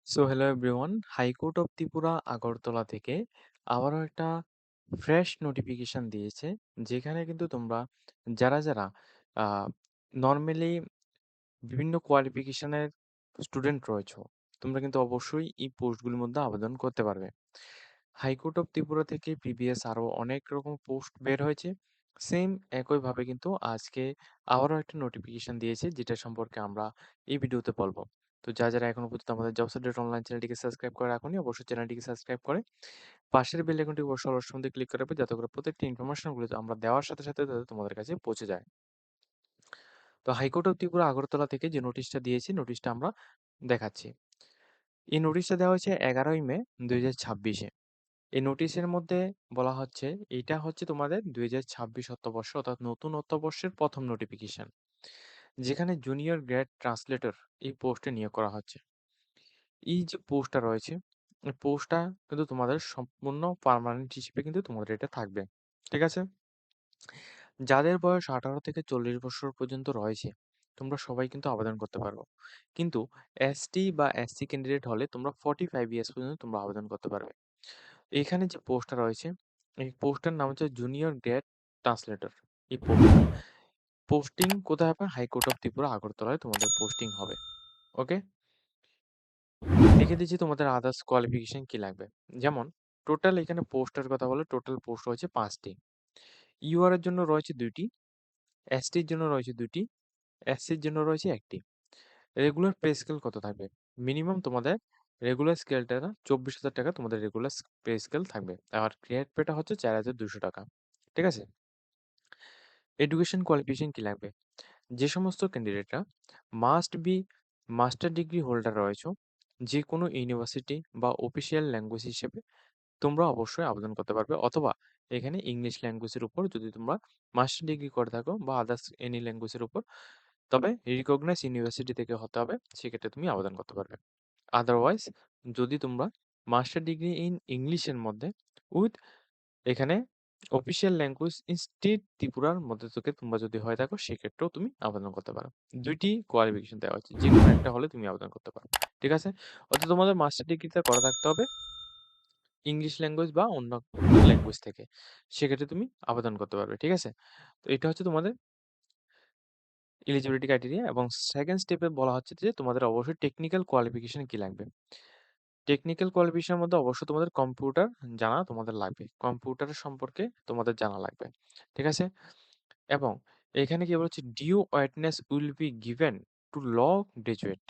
So hello everyone, high court of Tripura Agartala থেকে আবারও একটা ফ্রেশ নোটিফিকেশন দিয়েছে, যেখানে কিন্তু তোমরা যারা নর্মালি বিভিন্ন কোয়ালিফিকেশনের স্টুডেন্ট রয়েছো, তোমরা কিন্তু অবশ্যই এই পোস্টগুলির মধ্যে আবেদন করতে পারবে। হাইকোর্ট অফ ত্রিপুরা থেকে প্রিভিয়াস আরও অনেক রকম পোস্ট বের হয়েছে। সেম একইভাবে কিন্তু আজকে আবারও একটা নোটিফিকেশন দিয়েছে, যেটা সম্পর্কে আমরা এই ভিডিওতে বলবো। তো যারা এখনো পর্যন্ত আমাদের জবস আপডেট অনলাইন চ্যানেলটিকে সাবস্ক্রাইব করে রাখুনি, অবশ্যই চ্যানেলটিকে সাবস্ক্রাইব করে পাশের বেল আইকনটি অবশ্যই অবশ্যই মধ্যে ক্লিক করে রাখবে, যাতে করে প্রত্যেকটি ইনফরমেশনগুলো আমরা দেওয়ার সাথে সাথে যাতে তোমাদের কাছে পৌঁছে যায়। তো হাইকোর্ট অফ ত্রিপুরা আগরতলা থেকে যে নোটিশটা দিয়েছি, নোটিশটা আমরা দেখাচ্ছি। এই নোটিশটা দেওয়া হয়েছে 11ই মে 2026-এ। এই নোটিশের মধ্যে বলা হচ্ছে, এটা হচ্ছে তোমাদের 2026 অর্থবর্ষ, অর্থাৎ নতুন অর্থবর্ষের প্রথম নোটিফিকেশন, যেখানে জুনিয়র গ্রেড ট্রান্সলেটর এই পোস্টে নিয়োগ করা হচ্ছে। এই যে পোস্টটা রয়েছে, এই পোস্টটা কিন্তু তোমাদের সম্পূর্ণ পার্মানেন্ট হিসেবে কিন্তু তোমাদের এটা থাকবে। ঠিক আছে? যাদের বয়স 18 থেকে 40 বছর পর্যন্ত রয়েছে, তোমরা সবাই কিন্তু আবেদন করতে পারবো। কিন্তু এসটি বা এসসি ক্যান্ডিডেট হলে তোমরা 45 ইয়ার্স পর্যন্ত তোমরা আবেদন করতে পারবে। এখানে যে পোস্টটা রয়েছে, এই পোস্টটার নাম হচ্ছে জুনিয়র গ্রেড ট্রান্সলেটর। এই পোস্টটা পোস্টিং কোথায় হবে? হাইকোর্ট অফ ত্রিপুরা আগরতলায় তোমাদের পোস্টিং হবে। ওকে, লিখে দিচ্ছি তোমাদের আদার্স কোয়ালিফিকেশন কি লাগবে। যেমন টোটাল এখানে পোস্টের কথা বলে, টোটাল পোস্ট রয়েছে 5টি। ইউআর এর জন্য রয়েছে 2টি, এসটির জন্য রয়েছে 2টি, এসসির জন্য রয়েছে 1টি। রেগুলার পে স্কেল কত থাকবে? মিনিমাম তোমাদের রেগুলার স্কেলটা 24,000 টাকা তোমাদের রেগুলার পে স্কেল থাকবে। আর গ্রেড পেটা হচ্ছে 4,200 টাকা। ঠিক আছে? এডুকেশন কোয়ালিফিকেশন কি লাগবে? যে সমস্ত ক্যান্ডিডেটরা must be master degree holder রয়েছে যে কোনো ইউনিভার্সিটি বা অফিসিয়াল ল্যাঙ্গুয়েজ হিসেবে, তোমরা অবশ্যই আবেদন করতে পারবে। অথবা এখানে ইংলিশ ল্যাঙ্গুয়েজের উপর যদি তোমরা মাস্টার ডিগ্রি করে থাকো বা আদার্স এনি ল্যাঙ্গুয়েজের উপর, তবে রিকগনাইজ ইউনিভার্সিটি থেকে হতে হবে, সেক্ষেত্রে তুমি আবেদন করতে পারবে। আদারওয়াইজ যদি তোমরা মাস্টার ডিগ্রি ইন ইংলিশের মধ্যে উইথ এখানে অফিসিয়াল ল্যাঙ্গুয়েজ ইন স্টেট ত্রিপুরার মধ্যে থেকে তোমরা যদি হয়ে থাকো, সেক্ষেত্রেও তুমি আবেদন করতে পারো। 2টি কোয়ালিফিকেশন দেওয়া হচ্ছে, যে কোনো একটা হলে তুমি আবেদন করতে পারো। ঠিক আছে? অর্থাৎ তোমাদের মাস্টার ডিগ্রিটা করা থাকতে হবে ইংলিশ ল্যাঙ্গুয়েজ বা অন্য কোনো ল্যাঙ্গুয়েজ থেকে, সেক্ষেত্রে তুমি আবেদন করতে পারবে। ঠিক আছে? তো এটা হচ্ছে তোমাদের এলিজিবিলিটি ক্রাইটেরিয়া। এবং সেকেন্ড স্টেপে বলা হচ্ছে যে তোমাদের অবশ্যই টেকনিক্যাল কোয়ালিফিকেশন কি লাগবে। টেকনিক্যাল কোয়ালিফিকেশনের মধ্যে অবশ্যই তোমাদের কম্পিউটার জানা তোমাদের লাগবে, কম্পিউটারের সম্পর্কে তোমাদের জানা লাগবে। ঠিক আছে? এবং এখানে কি বলছে, due wetness will be given to law graduate,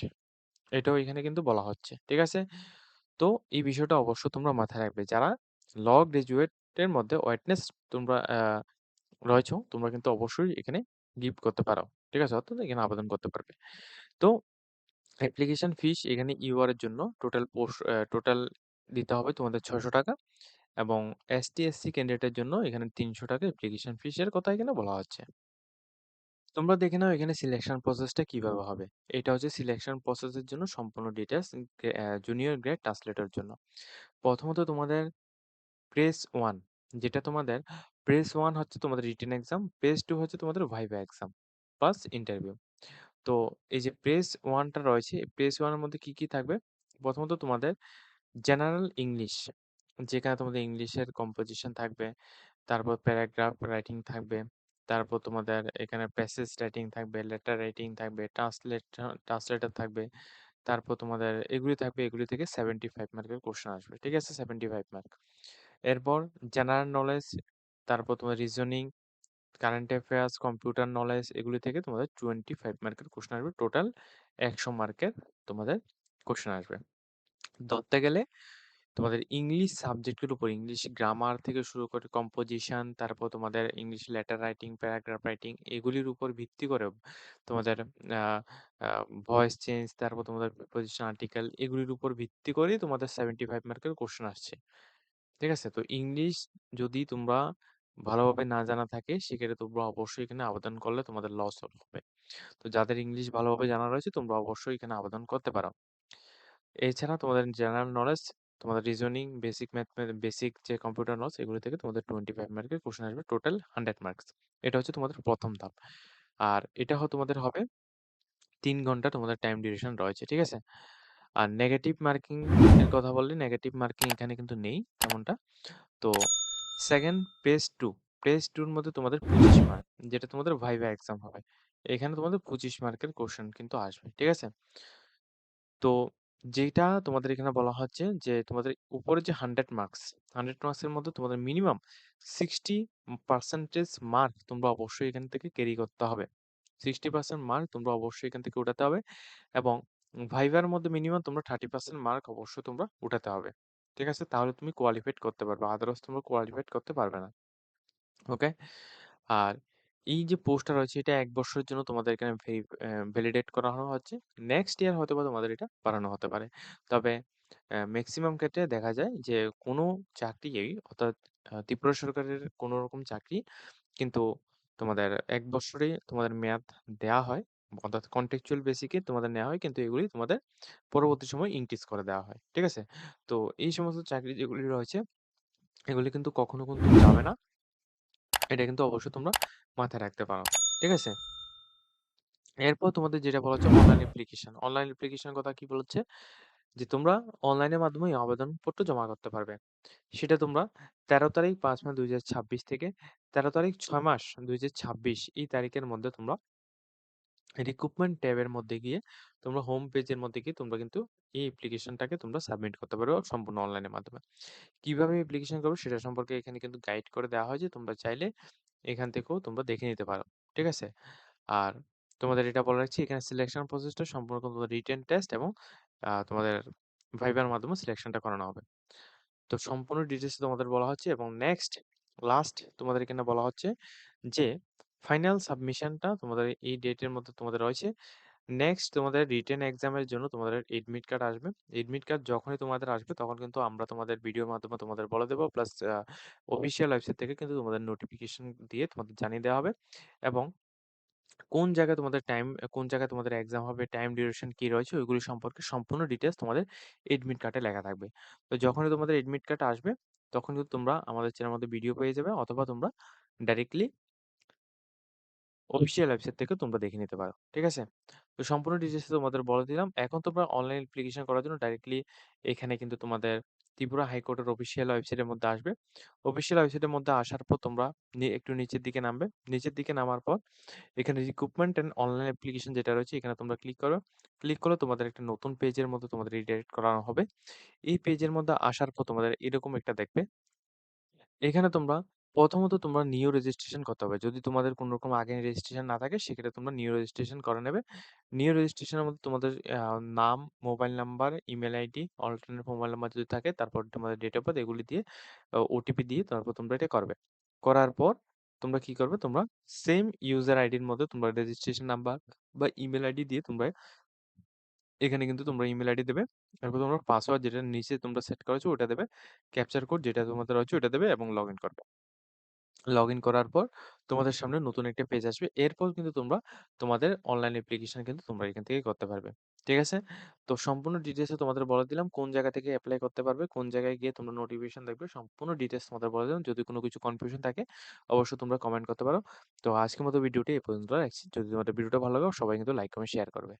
এটাও এখানে কিন্তু বলা হচ্ছে। ঠিক আছে? তো এই বিষয়টা অবশ্যই তোমরা মাথায় রাখবে, যারা ল গ্রাজুয়েটের মধ্যে ওয়েটনেস তোমরা রয়েছো, তোমরা কিন্তু অবশ্যই এখানে গিফট করতে পারো। ঠিক আছে? অর্থাৎ এখানে আবেদন করতে পারবে। তো অ্যাপ্লিকেশন ফিস এখানে ইউআর এর জন্য টোটাল দিতে হবে তোমাদের 600 টাকা, এবং এসটি এসসি ক্যান্ডিডেটের জন্য এখানে 300 টাকা অ্যাপ্লিকেশন ফিসের কথা এখানে বলা হচ্ছে। তোমরা দেখে নাও এখানে সিলেকশন প্রসেসটা কিভাবে হবে। এটা হচ্ছে সিলেকশন প্রসেসের জন্য সম্পূর্ণ ডিটেলস জুনিয়র গ্রেড ট্রান্সলেটর জন্য। প্রথমত তোমাদের প্রেস ওয়ান, যেটা তোমাদের প্রেস ওয়ান হচ্ছে তোমাদের রিটেন এক্সাম, প্রেস টু হচ্ছে তোমাদের ভাইভা এক্সাম প্লাস ইন্টারভিউ। তো এই যে প্রেস ওয়ানটা রয়েছে, প্রেস ওয়ানের মধ্যে কি কি থাকবে? প্রথমত তোমাদের জেনারেল ইংলিশ, যেখানে তোমাদের ইংলিশের কম্পোজিশন থাকবে, তারপর প্যারাগ্রাফ রাইটিং থাকবে, তারপর তোমাদের এখানে প্যাসেজ রাইটিং থাকবে, লেটার রাইটিং থাকবে, ট্রান্সলেটর থাকবে, তারপর তোমাদের এগুলি থাকবে, এগুলি থেকে 75 মার্কের কোশ্চেন আসবে। ঠিক আছে? 75 মার্ক। এরপর জেনারেল নলেজ, তারপর তোমার reasoning, current affairs, computer knowledge, এগুলি থেকে তোমাদের 25 মার্কের কোশ্চেন আসবে। টোটাল 100 মার্কের তোমাদের কোশ্চেন আসবে। ধরতে গেলে তোমাদের ইংলিশ সাবজেক্টের উপর, ইংলিশ গ্রামার থেকে শুরু করে কম্পোজিশন, তারপর তোমাদের English letter writing, paragraph writing, এগুলির উপর ভিত্তি করে তোমাদের ভয়েস চেঞ্জ, তারপর তোমাদের প্রিপোজিশন আর্টিকেল, এগুলির উপর ভিত্তি করেই তোমাদের 75 মার্কের কোশ্চেন আসছে। ঠিক আছে? তো ইংলিশ যদি তোমরা ভালোভাবে না জানা থাকে, সেক্ষেত্রে তোমরা অবশ্যই এখানে আবেদন করলে তোমাদের লস হবে। তো যাদের ইংলিশ ভালোভাবে জানা রয়েছে, তোমরা অবশ্যই এখানে আবেদন করতে পারো। এছাড়া তোমাদের জেনারেল নলেজ, তোমাদের রিজনিং, বেসিক ম্যাথ, বেসিক যে কম্পিউটার নলেজ, এগুলো থেকে তোমাদের 25 মার্কের কোশ্চেন আসবে, টোটাল 100 মার্কস। এটা হচ্ছে তোমাদের প্রথম ধাপ। আর এটা তোমাদের হবে 3 ঘন্টা তোমাদের টাইম ডিউরেশন রয়েছে। ঠিক আছে? আর নেগেটিভ মার্কিং এর কথা বললে নেগেটিভ মার্কিং এখানে কিন্তু নেই তেমনটা। তো 2nd পেজ 2, পেজ 2 এর মধ্যে তোমাদের 25 মার্ক, যেটা তোমাদের ভাইভা এক্সাম হবে। এখানে তোমাদের 25 মার্কের কোয়েশ্চেন কিন্তু আসবে। ঠিক আছে? তো যেইটা তোমাদের এখানে বলা হচ্ছে যে তোমাদের উপরে যে 100 মার্কস, 100 মার্কসের মধ্যে তোমাদের মিনিমাম 60% মার্ক তোমরা অবশ্যই এখান থেকে ক্যারি করতে হবে। 60% মার্ক তোমরা অবশ্যই এখান থেকে উঠাতে হবে এবং ভাইভার মধ্যে মিনিমাম তোমরা 30% মার্ক অবশ্যই তোমরা উঠাতে হবে। ঠিক আছে? তাহলে তুমি কোয়ালিফাইড করতে পারবে। আদারওয়াইজ তোমরা কোয়ালিফাইড করতে পারবে না। ওকে? আর এই যে পোস্টটা রয়েছে এটা ১ বছরের জন্য তোমাদের এখানে ভ্যালিডেট করানো হচ্ছে। নেক্সট ইয়ার হয়তোবা তোমাদের এটা বাড়ানো হতে পারে। তবে মেক্সিমাম ক্ষেত্রে দেখা যায় যে কোনো চাকরিই অর্থাৎ ত্রিপুরা সরকারের কোনো রকম চাকরি কিন্তু তোমাদের ১ বছরেই তোমাদের মেয়াদ দেয়া হয়। অর্থাৎ কন্ট্রাকচুয়াল বেসিকে তোমাদের নেওয়া হয় কিন্তু এগুলি তোমাদের পরবর্তী সময়ে ইনক্রিজ করে দেওয়া হয়। ঠিক আছে? তো এই সমস্ত চাকরি যেগুলি রয়েছে এগুলি কিন্তু কখনো কিন্তু যাবে না। এটা কিন্তু অবশ্যই তোমরা মাথায় রাখতে পারো। ঠিক আছে? এরপর তোমাদের যেটা বলা হচ্ছে অনলাইন অ্যাপ্লিকেশন। অনলাইন অ্যাপ্লিকেশনের কথা কি বলেছে? যে তোমরা অনলাইনের মাধ্যমে এই আবেদনপত্র জমা করতে পারবে। সেটা তোমরা ১৩ তারিখ ৫ মাস ২০২৬ থেকে ১৩ তারিখ ৬ মাস ২০২৬ এই তারিখের মধ্যে তোমরা রিক্রুটমেন্ট ট্যাবের মধ্যে গিয়ে তোমরা হোম পেজের মধ্যে গিয়ে তোমরা কিন্তু এই অ্যাপ্লিকেশনটাকে তোমরা সাবমিট করতে পারবে সম্পূর্ণ অনলাইনের মাধ্যমে। কিভাবে অ্যাপ্লিকেশন করবে সেটা সম্পর্কে এখানে কিন্তু গাইড করে দেওয়া হয়েছে। তোমরা চাইলে এখান থেকেও তোমরা দেখে নিতে পারো। ঠিক আছে? আর তোমাদের এটা বলে রাখছি এখানে সিলেকশন প্রসেসটা সম্পূর্ণ তোমাদের রিটেন টেস্ট এবং তোমাদের ভাইবার মাধ্যমে সিলেকশনটা করানো হবে। তো সম্পূর্ণ ডিটেইলস তোমাদের বলা হচ্ছে এবং নেক্সট লাস্ট তোমাদের এখানে বলা হচ্ছে যে ফাইনাল সাবমিশনটা তোমাদের এই ডেটের মধ্যে তোমাদের রয়েছে। নেক্সট তোমাদের রিটেন এক্সামের জন্য তোমাদের এডমিট কার্ড আসবে। এডমিট কার্ড যখনই তোমাদের আসবে তখন কিন্তু আমরা তোমাদের ভিডিওর মাধ্যমে তোমাদের বলে দেব। প্লাস অফিসিয়াল ওয়েবসাইট থেকে কিন্তু তোমাদের নোটিফিকেশন দিয়ে তোমাদের জানিয়ে দেওয়া হবে এবং কোন জায়গায় তোমাদের টাইম কোন জায়গায় তোমাদের এক্সাম হবে, টাইম ডিউরেশন কি রয়েছে ওইগুলি সম্পর্কে সম্পূর্ণ ডিটেইলস তোমাদের এডমিট কার্ডে লেখা থাকবে। তো যখনই তোমাদের এডমিট কার্ড আসবে তখন কিন্তু তোমরা আমাদের চ্যানেলের মধ্যে ভিডিও পেয়ে যাবে অথবা তোমরা ডাইরেক্টলি অফিসিয়াল ওয়েবসাইট থেকে তোমরা দেখে নিতে পারো। ঠিক আছে? তো সম্পূর্ণ ডিটেইলস তোমাদের বলে দিলাম। এখন তোমরা অনলাইন অ্যাপ্লিকেশন করার জন্য ডাইরেক্টলি এখানে কিন্তু তোমাদের ত্রিপুরা হাইকোর্টের অফিসিয়াল ওয়েবসাইটের মধ্যে আসবে। অফিসিয়াল ওয়েবসাইটের মধ্যে আসার পর তোমরা একটু নিচের দিকে নামবে। নিচের দিকে নামার পর এখানে রিক্রুটমেন্ট অ্যান্ড অনলাইন অ্যাপ্লিকেশন যেটা রয়েছে এখানে তোমরা ক্লিক করো। ক্লিক করলে তোমাদের একটা নতুন পেজের মধ্যে তোমাদের রিডাইরেক্ট করানো হবে। এই পেজের মধ্যে আসার পর তোমাদের এরকম একটা দেখবে। এখানে তোমরা প্রথমত তোমরা নিউ রেজিস্ট্রেশন করতে হবে। যদি তোমাদের কোন রকম আগে রেজিস্ট্রেশন না থাকে সেক্ষেত্রে তোমরা নিউ রেজিস্ট্রেশন করে নেবে। নিউ রেজিস্ট্রেশনের মধ্যে তোমাদের নাম, mobile number, email ID, alternate mobile number যদি থাকে তারপর তোমাদের ডেট অফ বার্থ এগুলি দিয়ে ওটিপি দিয়ে তারপর তোমরা এটা করবে। করার পর তোমরা কি করবে? তোমরা সেম ইউজার আইডির মধ্যে তোমরা রেজিস্ট্রেশন নাম্বার বা ইমেইল আইডি দিয়ে তোমরা এখানে কিন্তু তোমরা ইমেইল আইডি দেবে। তারপর তোমরা পাসওয়ার্ড যেটা নিচে তোমরা সেট করেছো ওটা দেবে। ক্যাপচার কোড যেটা তোমাদের রয়েছে ওটা দেবে এবং লগইন করবে। লগইন করার পর তোমাদের সামনে নতুন একটা পেজ আসবে। এরপর কিন্তু তোমরা তোমাদের অনলাইন অ্যাপ্লিকেশন কিন্তু তোমরা এখান থেকে করতে পারবে। ঠিক আছে? তো সম্পূর্ণ ডিটেইলসে তোমাদের বলে দিলাম কোন জায়গা থেকে এপ্লাই করতে পারবে, কোন জায়গায় গিয়ে তোমরা নোটিফিকেশন দেখবে। সম্পূর্ণ ডিটেইলস তোমাদের বলে দিলাম। যদি কোনো কিছু কনফিউশন থাকে অবশ্যই তোমরা কমেন্ট করতে পারো। তো আজকের মতো ভিডিওটি এই পর্যন্ত রাখছি। যদি তোমাদের ভিডিওটা ভালো লাগে সবাই কিন্তু লাইক, কমেন্ট, শেয়ার করবে।